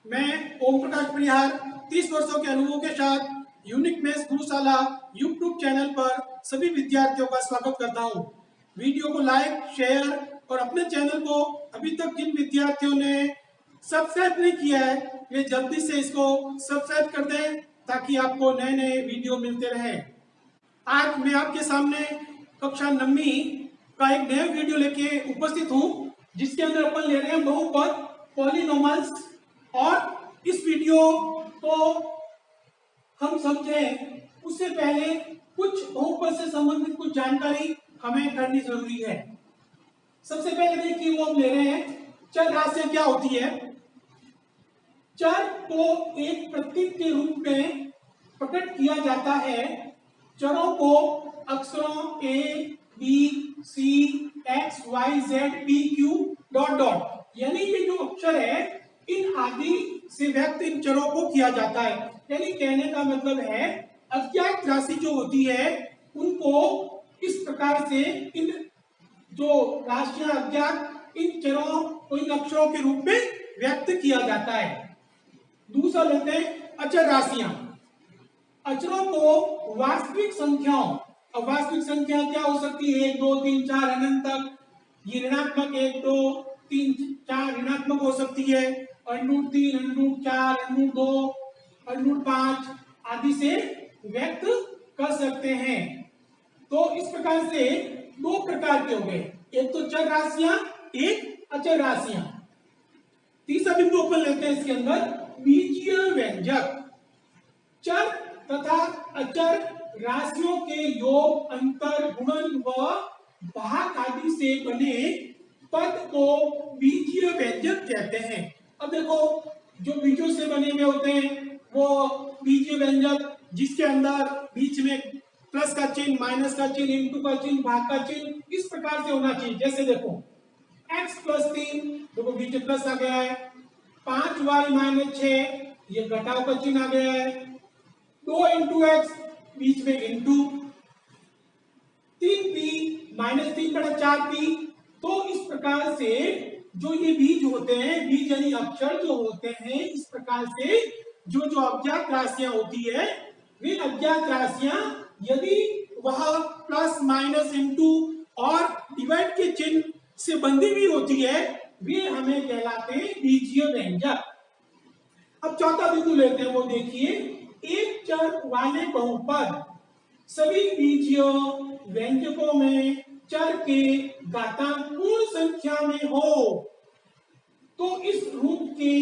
मैं ओम प्रकाश परिहार 30 वर्षों के अनुभव के साथ यूनिक मैथ्स गुरुशाला यूट्यूब चैनल पर सभी विद्यार्थियों का स्वागत करता हूं। वीडियो को लाइक, शेयर और अपने चैनल को अभी तक जिन विद्यार्थियों ने सब्सक्राइब नहीं किया है वे जल्दी से इसको सब्सक्राइब कर दें ताकि आपको नए नए वीडियो मिलते रहे। आज मैं आपके सामने कक्षा 9वीं का एक नया वीडियो लेके उपस्थित हूँ जिसके अंदर अपन ले रहे हैं बहुपद पॉलिनोमल्स। और इस वीडियो को हम समझें उससे पहले कुछ बहुपद से संबंधित कुछ जानकारी हमें करनी जरूरी है। सबसे पहले देखिए वो हम ले रहे हैं चर राशियां क्या होती है। चर को एक प्रतीक के रूप में प्रकट किया जाता है। चरों को अक्षरों A B C X Y Z P Q dot dot यानी ये जो अक्षर है इन आदि से व्यक्त इन चरों को किया जाता है। यानी कहने का मतलब है अज्ञात राशि जो होती है उनको इस प्रकार से इन जो राशियां अज्ञात इन चरों को इन अक्षरों के रूप में व्यक्त किया जाता है। दूसरा लेते हैं अचर राशियां। अचरों को वास्तविक संख्याओं, अब वास्तविक संख्या क्या हो सकती है 1 2 3 4 अनंत तक, ये ऋणात्मक 1 2 3 4 ऋणात्मक हो सकती है, √3 √4 √2 √5 आदि से व्यक्त कर सकते हैं। तो इस प्रकार से दो प्रकार के हो गए, एक तो चर राशियां, एक अचर राशियां। तीसरा बिंदु अपन लेते हैं इसके अंदर बीजीय व्यंजक। चर तथा अचर राशियों के योग, अंतर, गुणन व भाग आदि से बने पद को बीजीय व्यंजक कहते हैं। अब देखो जो बीजों से बने हुए होते हैं वो बीजीय व्यंजक जिसके अंदर बीच में प्लस का चिन्ह, माइनस का चिन्ह, इंटू का चिन्ह, भाग का चिन्ह इस प्रकार से होना चाहिए। जैसे देखो x + 3 देखो बीच में प्लस आ गया है, 5y - 6 ये घटाव का चिन्ह आ गया है, 2 × x बीच में इंटू, 3p - 3/4p। तो इस प्रकार से जो ये बीज होते हैं, बीज यानी अक्षर जो होते हैं, इस प्रकार से जो अज्ञात राशियां होती है वे अज्ञात राशियां यदि वह प्लस माइनस इंटू और डिवाइड के चिन्ह से बंधी हुई होती है वे हमें कहलाते हैं बीजीय व्यंजक। अब चौथा बिंदु लेते हैं, वो देखिए एक चर वाले बहुपद सभी बीजीय व्यंजकों में चर के घातांक पूर्ण संख्या में हो तो इस रूप के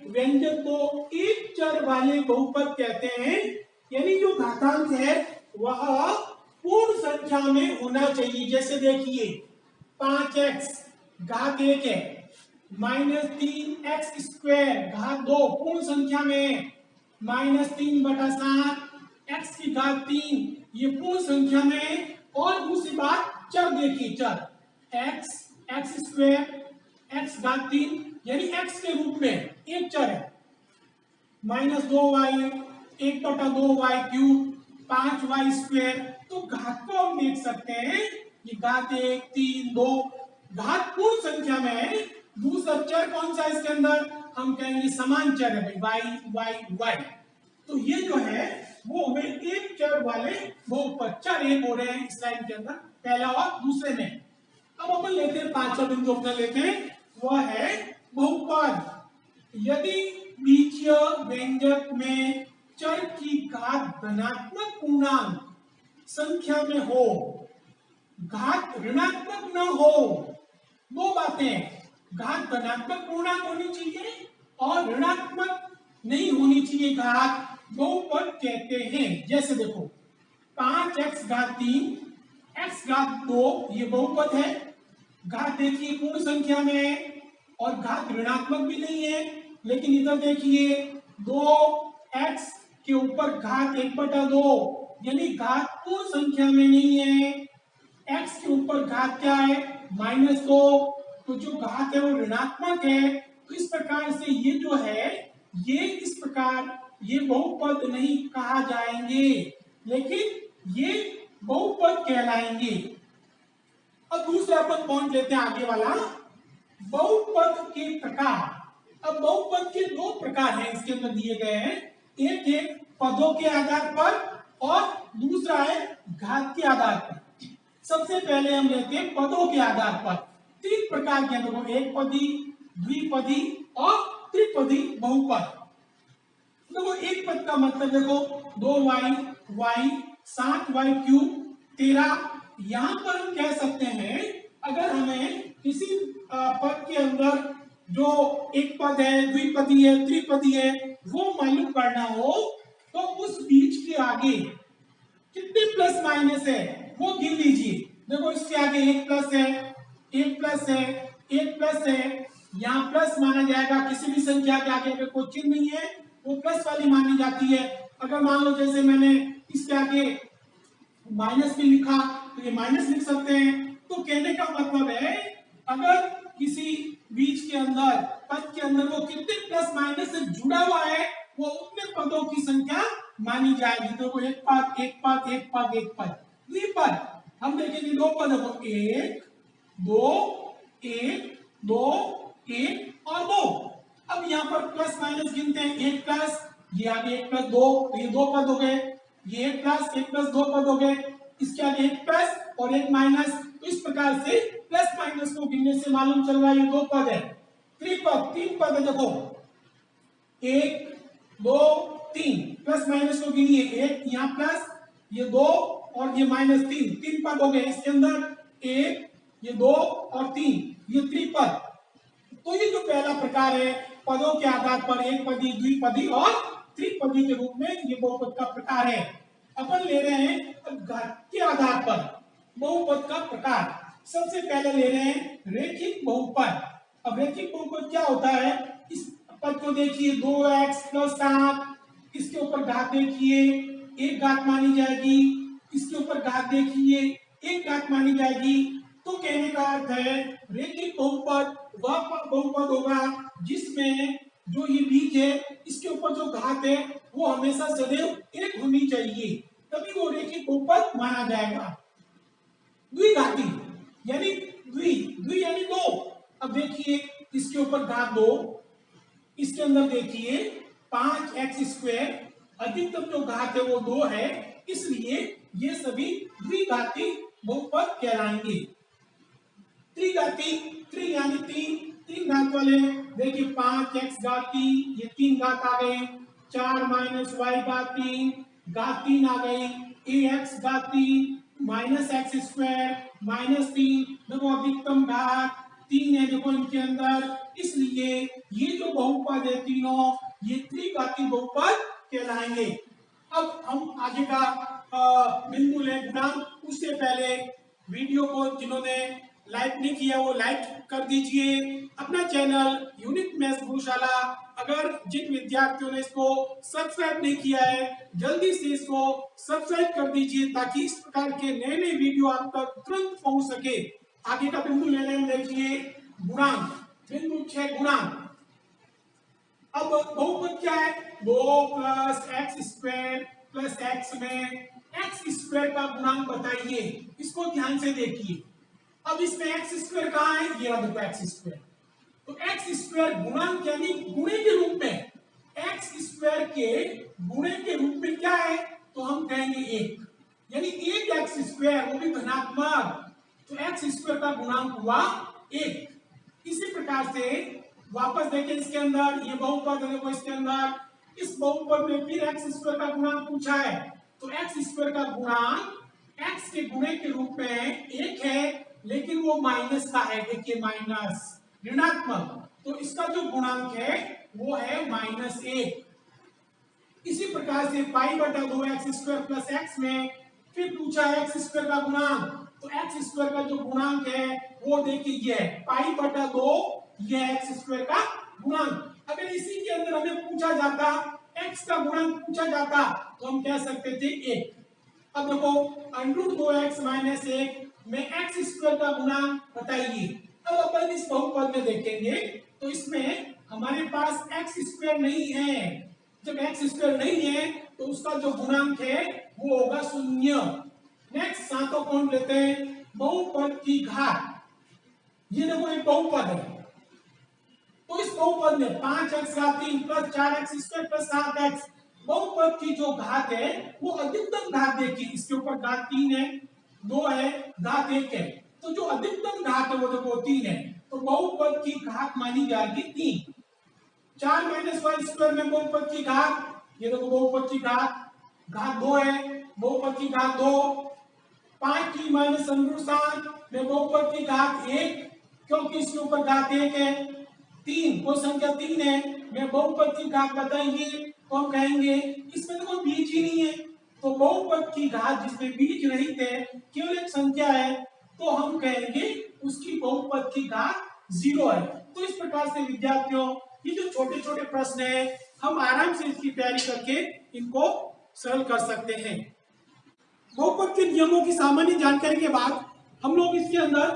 व्यंजक को एक चर वाले बहुपद कहते हैं। यानी जो घातांक है वह पूर्ण संख्या में होना चाहिए। जैसे देखिए 5x घात 1 है, -3x² घात 2 पूर्ण संख्या में, -3/7 x की घात 3 ये पूर्ण संख्या में। और दूसरी बात चर देखिए, चर x² x घात 3 यानी x के रूप में एक चर है, -2y 1/2y³ 5y²। तो घात को हम देख सकते हैं ये घात 1 3 2 घात पूर्ण संख्या में है। दूसरा चर कौन सा इसके अंदर हम कहेंगे समान चर है भाई, y। तो ये जो है वो हमें एक चर वाले बहुपद, चर एक हो रहे हैं इस लाइन के अंदर, पहला और दूसरे में। अब अपन लेते हैं पांचवा बिंदु अपना लेते हैं, वह है बहुपद यदि बीजीय व्यंजक में चर की घात धनात्मक पूर्णांक संख्या में हो, घात ऋणात्मक न हो। दो बातें, घात धनात्मक पूर्णांक होनी चाहिए और ऋणात्मक नहीं होनी चाहिए, घात बहुपद कहते हैं। जैसे देखो 5x घात 3 x घात 2 ये बहुपद है, घात देखिए पूर्ण संख्या में है और घात ऋणात्मक भी नहीं है। लेकिन इधर देखिए 2x के ऊपर घात 1/2 यानी घात पूर्ण संख्या में नहीं है, x के ऊपर घात क्या है -2 तो जो घात है वो ऋणात्मक है। तो इस प्रकार से ये जो है ये इस प्रकार ये बहुपद नहीं कहा जाएंगे लेकिन ये बहुपद कहलाएंगे। अब दूसरा अपन पॉइंट लेते हैं आगे वाला, बहुपद के प्रकार। अब बहुपद के दो प्रकार हैं इसके अंदर दिए गए हैं, एक है पदों के आधार पर और दूसरा है घात के आधार पर। सबसे पहले हम लेते हैं पदों के आधार पर। तीन प्रकार के हैं, एक पदी, द्विपदी और त्रिपदी बहुपद। देखो एक पद का मतलब देखो 2y, y 7y क्यूब 13। यहां पर हम कह सकते हैं अगर हमें किसी पद के अंदर जो एक पद है, द्विपदी है, त्रिपदी है, वो मालूम करना हो तो उस बीच के आगे कितने प्लस माइनस है वो गिन लीजिए। देखो इसके आगे एक प्लस है, एक प्लस है, एक प्लस है, यहाँ प्लस माना जाएगा। किसी भी संख्या के आगे अगर कोई चिन्ह नहीं है वो प्लस वाली मानी जाती है। अगर मान लो जैसे मैंने इसके आगे माइनस भी लिखा तो ये माइनस लिख सकते हैं। तो कहने का मतलब है अगर किसी बीच के अंदर पद के अंदर वो कितने प्लस माइनस से जुड़ा हुआ है वो उतने पदों की संख्या मानी जाएगी। तो एक पद, एक पद, एक पद, एक पद। द्विपद हम देखेंगे दो पद हो, एक दो, एक दो, एक और दो। अब यहाँ पर प्लस माइनस गिनते हैं, एक प्लस, ये आगे एक प्लस दो, तो ये दो पद हो गए। ये एक प्लस दो पद हो गए। इसके आगे एक प्लस और एक माइनस, तो इस प्रकार से प्लस माइनस को गिनने से मालूम चल रहा है ये दो पद है। त्रिपद तीन पद है, देखो एक दो तीन, प्लस माइनस को गिनिए, एक यहाँ प्लस, ये दो और ये माइनस तीन, तीन पद हो गए। इसके अंदर एक, ये दो और तीन, ये त्रिपद। तो ये जो पहला प्रकार है पदों के आधार पर एक पदी, द्विपदी और त्रिपदी के रूप में ये बहुपद का प्रकार है। अपन ले रहे हैं घात के आधार पर बहुपद का प्रकार। सबसे पहले ले रहे हैं रेखिक बहुपद। अब रेखिक बहुपद क्या होता है, इस पद को देखिए 2x + 7, इसके ऊपर घात देखिए, एक घात मानी जाएगी, इसके ऊपर घात देखिए, एक घात मानी जाएगी। तो कहने का अर्थ है रेखिक बहुपद वह बहुपद होगा जिसमें जो ये बीज है इसके ऊपर जो घात है वो हमेशा सदैव एक होनी चाहिए, तभी वो रेखिक बहुपद माना जाएगा। द्विघाती यानी द्वि यानी दो। अब देखिए इसके ऊपर घात दो, इसके अंदर देखिए 5x², अधिकतम जो घात है वो 2 है, इसलिए ये सभी द्विघाती बहुपद कहलाएंगे। त्रिघाती, त्रि यानी तीन, तीन घात वाले देखिए 5x घात 3, ये 3 घात आ गए, 4 - y घात 3, घात 3 आ गई, ax घात 3 -x² -3। देखो अधिकतम घात 3 है देखो इनके अंदर, इसलिए ये जो बहुपद है तीनों ये त्रिघाती बहुपद कहलाएंगे। अब हम आगे का बिंदु ले गुणांक। उससे पहले वीडियो को जिन्होंने लाइक नहीं किया वो लाइक कर दीजिए। अपना चैनल यूनिक मैथ्स गुरुशाला अगर जिन विद्यार्थियों ने इसको सब्सक्राइब नहीं किया है जल्दी से इसको सब्सक्राइब कर दीजिए ताकि इस प्रकार के नए नए वीडियो आप तक तुरंत पहुंच सके। आगे का बिंदु लेने में देखिए गुणांक, बिंदु 6 गुणांक। अब बहुपद क्या है, 2 + x² + x में x² का गुणांक बताइए, इसको ध्यान से देखिए। अब इसमें x² कहाँ है, ये देखो x²। तो x² गुणांक यानी गुणे के रूप में, x² के गुणे के रूप में क्या है तो हम कहेंगे 1, यानी 1 x², वो भी धनात्मक, तो x² का गुणांक हुआ 1। इसी प्रकार से वापस देखें इसके अंदर ये बहुपद है, इसके अंदर इस बहुपद में फिर x² का गुणांक पूछा है, तो x² का गुणांक x के गुणे के रूप में 1 है, लेकिन वो माइनस का है, देखिए माइनस, ऋणात्मक, तो इसका जो गुणांक है वो है -1। इसी प्रकार से π/2 x² + x में फिर पूछा है x² का गुणांक, तो x² का जो गुणांक है वो देखिए ये है π/2, ये x² का गुणांक। अगर इसी के अंदर हमें पूछा जाता x का गुणांक पूछा जाता तो हम कह सकते थे 1। अब देखो √2x - 1 में x² का गुणांक बताइए। अब अपन इस बहुपद में देखेंगे तो इसमें हमारे पास x² नहीं है। जब x² नहीं है तो उसका जो गुणांक है वो होगा 0। नेक्स्ट सातों पॉइंट लेते हैं, बहुपद की घात। ये देखो एक बहुपद है, तो इस बहुपद में 5x घात 3 plus 4x square plus 7x बहुपद की जो घात है वो अधिकतम घात देखिए, इसके ऊपर घात 3 है, 2 है, घात 1 है, तो जो अधिकतम घात है वो देखो 3 है, तो बहुपद की घात मानी जाएगी 3। 4 माइनस वाई स्क्वायर में बहुपद की घात, ये देखो बहुपद की घात 2 है, बहुपद की घात 2। 5 की माइनस अंडर 7 में बहुपद की घात 1, क्योंकि इसके ऊपर घात 1 है। 3 कोई संख्या 3 है, मैं बहुपद की घात बताएंगे तो हम कहेंगे इसमें तो कोई बीज ही नहीं है, तो बहुपद की घात जिसमें बीज रहित है, केवल एक संख्या है, तो हम कहेंगे उसकी बहुपद की घात 0 है। तो इस प्रकार से विद्यार्थियों ये जो छोटे छोटे प्रश्न है हम आराम से इसकी तैयारी करके इनको सरल कर सकते हैं। बहुपद के नियमों की सामान्य जानकारी के बाद हम लोग इसके अंदर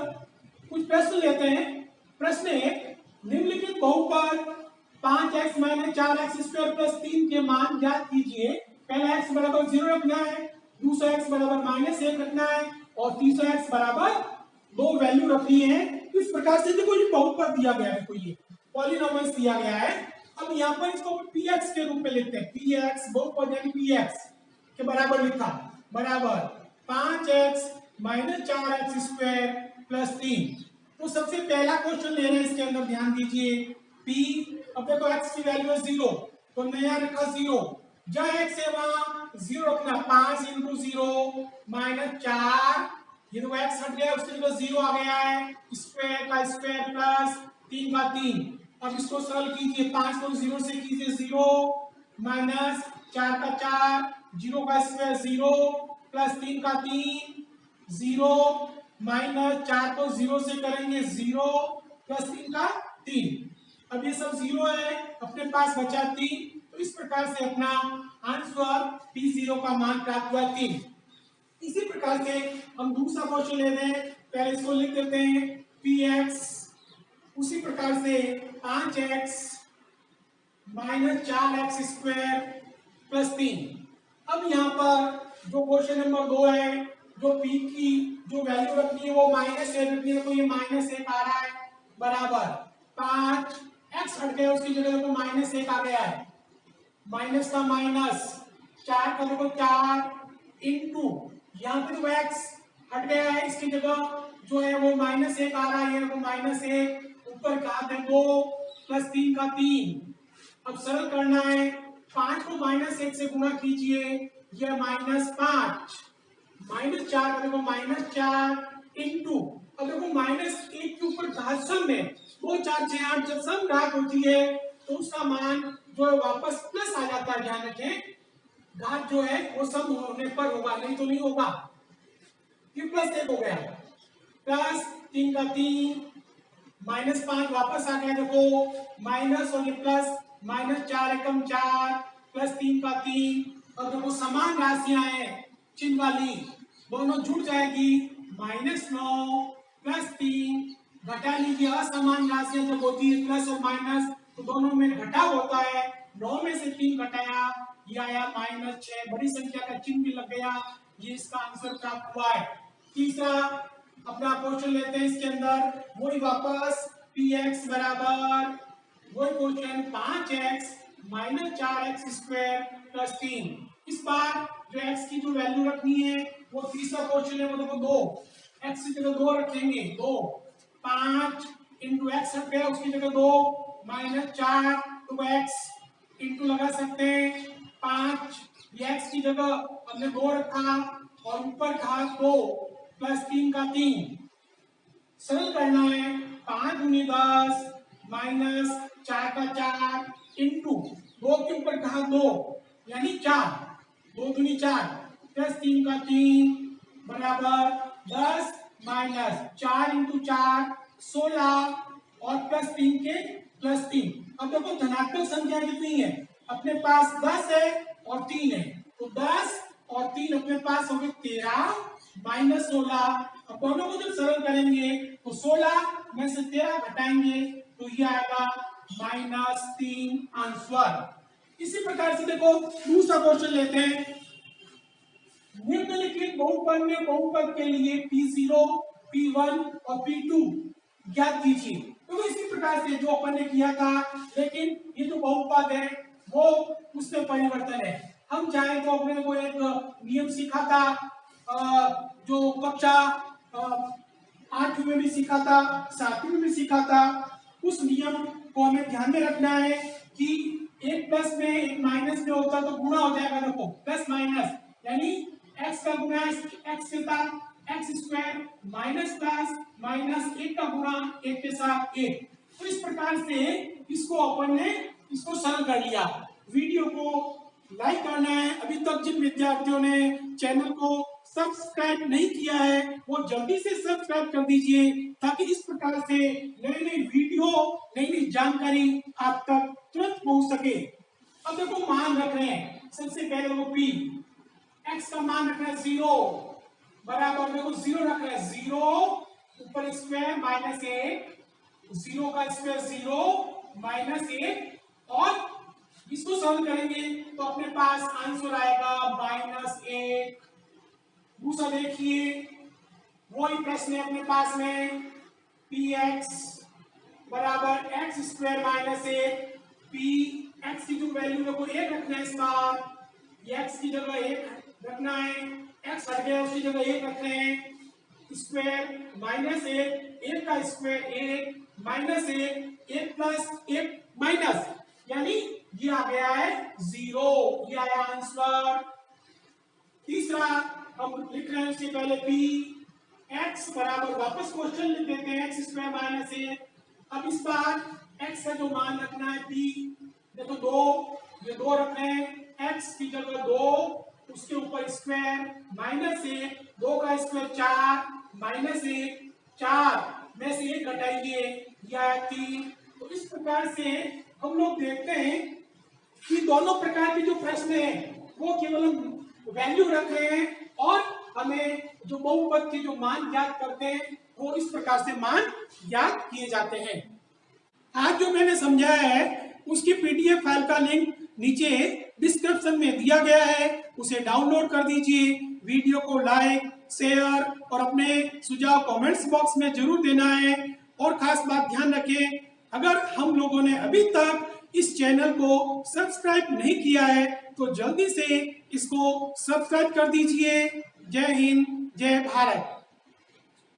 कुछ प्रश्न लेते हैं। प्रश्न 1, निम्नलिखित बहुपद 5x minus 4x square plus 3 के मान ज्ञात कीजिए। पहला x बराबर 0 रखना है, दूसरा x बराबर -1 रखना है और तीसरा x बराबर 2 वैल्यू रखनी है। इस प्रकार से देखो ये बहुपद दिया गया है, कोई ये पॉलिनोमियल्स दिया गया है। अब यहाँ पर इसको px के रूप में लिखते हैं, px बहुपद यानी px के बराबर लिखा, बराबर 5x minus 4x square plus 3। तो सबसे पहला क्वेश्चन ले रहे हैं, इसके अंदर ध्यान दीजिए p, अब देखो x की वैल्यू है 0, तो नया रखा 0, जहाँ x है वहां 0 रखना, 5 इंटू 0 माइनस 4, ये तो x हट गया, उसके लिए 0 आ गया है, स्क्वायर का स्क्वायर प्लस 3 का 3। अब इसको सरल कीजिए, 5 को 0 से कीजिए 0 माइनस 4 का 4, 0 का स्क्वायर 0 प्लस 3 का 3, 0 माइनस 4 को 0 से करेंगे 0 प्लस 3 का 3। अब ये सब 0 है, अपने पास बचा 3, तो इस प्रकार से अपना आंसर P0 का मान प्राप्त हुआ 3। इसी प्रकार से हम दूसरा क्वेश्चन ले रहे हैं, पहले इसको लिख देते हैं px, उसी प्रकार से 5x minus 4x square plus 3। अब यहाँ पर जो क्वेश्चन नंबर 2 है, जो p की जो वैल्यू रखनी है वो -1 रखनी है, तो ये -1 आ रहा है, बराबर 5 x हट गया, उसकी जगह देखो -1 आ गया है, माइनस का माइनस, 4 का देखो 4 इंटू यहाँ पे तो x हट गया है, इसकी जगह जो है वो -1 आ रहा है, ये देखो -1, ऊपर घात है 2 प्लस 3 का 3। अब सरल करना है, 5 को -1 से गुणा कीजिए, यह -5, -4 का देखो -4 इंटू, अब देखो -1 के ऊपर घात सम है, 2 4 6 8, जब सम घात होती है तो उसका मान जो है वापस प्लस आ जाता है, ध्यान रखें, घात जो है वो सम होने पर होगा, नहीं तो नहीं होगा। फिर प्लस 1 हो गया, प्लस 3 का 3, -5 वापस आ गया, देखो माइनस और ये प्लस, -4 एकम 4 प्लस 3 का 3। और देखो समान राशियां हैं चिन्ह वाली, दोनों जुड़ जाएगी, -9 प्लस 3, घटा लीजिए, असमान राशियां जब होती है प्लस और माइनस तो दोनों में घटाव होता है, 9 में से 3 घटाया, ये आया -6, बड़ी संख्या का चिन्ह भी लग गया, ये इसका आंसर प्राप्त हुआ है। तीसरा अपना क्वेश्चन लेते हैं, इसके अंदर वही वापस px बराबर वही question 5x minus 4x square plus 3। इस बार जो x की जो वैल्यू रखनी है वो तीसरा क्वेश्चन है, वो देखो 2, x की जगह 2 रखेंगे, 2 5 इंटू एक्स हट गया, उसकी जगह 2 -4 तो x इंटू लगा सकते हैं 5, ये x की जगह हमने 2 रखा और ऊपर घात 2 प्लस 3 का 3। सरल करना है, 5 दूनी 10 माइनस 4 का 4 इंटू 2 के ऊपर घात 2 यानी 4, 2 दूनी 4 प्लस 3 का 3 बराबर 10 माइनस 4 इंटू 4 16 और प्लस 3 के प्लस 3। अब देखो धनात्मक संख्या कितनी है, अपने पास 10 है और 3 है, तो 10 और 3 अपने पास हो गए 13 माइनस 16। अब दोनों को जब सरल करेंगे तो 16 में से 13 घटाएंगे तो ये आएगा -3 आंसर। इसी प्रकार से देखो दूसरा क्वेश्चन लेते हैं, निम्नलिखित बहुपद में बहुपद के लिए P0, P1 और P2 ज्ञात कीजिए। तो इसी प्रकार से जो अपन ने किया था, लेकिन ये जो बहुपद है वो उसमें परिवर्तन है। हम चाहे तो अपने को एक नियम सीखा था, जो कक्षा 8वीं में भी सीखा था, 7वीं में भी सीखा था। उस नियम को हमें ध्यान में रखना है कि एक प्लस में एक माइनस में होता तो गुणा हो जाएगा। देखो प्लस माइनस यानी x का गुणा x के साथ x square minus plus minus 1 का गुणा 1 के साथ 1। तो इस प्रकार से इसको अपन ने इसको सरल कर लिया। वीडियो को लाइक करना है। अभी तक जिन विद्यार्थियों ने चैनल को सब्सक्राइब नहीं किया है वो जल्दी से सब्सक्राइब कर दीजिए, ताकि इस प्रकार से नई नई वीडियो नई नई जानकारी आप तक तुरंत पहुंच सके। अब देखो मान रख रहे हैं, सबसे पहले वो p x का मान रख रहे हैं 0 बराबर, देखो 0 रख रहे हैं, 0 ऊपर स्क्वायर माइनस 1, 0 का स्क्वायर 0 माइनस 1, और इसको सॉल्व करेंगे तो अपने पास आंसर आएगा -1। दूसरा देखिए वही प्रश्न है अपने पास में, px बराबर x square minus 1, p x की जो वैल्यू है वो 1 रखना है, इस बार x की जगह 1 रखना है, x हट गया उसकी जगह 1 रख रहे हैं, स्क्वायर माइनस 1 का स्क्वायर 1 माइनस 1 प्लस 1 माइनस, यानी ये आ गया है 0, ये आया आंसर। तीसरा हम लिख रहे हैं उससे पहले p x बराबर, वापस क्वेश्चन लिख देते हैं, x स्क्वायर माइनस 1। अब इस बार x का जो मान रखना है p, देखो 2, ये 2 रख रहे हैं, x की जगह 2 उसके ऊपर स्क्वायर माइनस 1, 2 का स्क्वायर 4 माइनस 1, 4 में से 1 घटाइए, यह आया 3। तो इस प्रकार से हम लोग देखते हैं कि दोनों प्रकार के जो प्रश्न हैं वो केवल वैल्यू रख रहे हैं, और हमें जो बहुपद के जो मान ज्ञात करते हैं वो इस प्रकार से मान ज्ञात किए जाते हैं। आज जो मैंने समझाया है उसकी पीडीएफ फाइल का लिंक नीचे डिस्क्रिप्शन में दिया गया है, उसे डाउनलोड कर दीजिए। वीडियो को लाइक शेयर और अपने सुझाव कमेंट्स बॉक्स में जरूर देना है। और खास बात ध्यान रखें, अगर हम लोगों ने अभी तक इस चैनल को सब्सक्राइब नहीं किया है तो जल्दी से इसको सब्सक्राइब कर दीजिए। जय हिंद, जय भारत।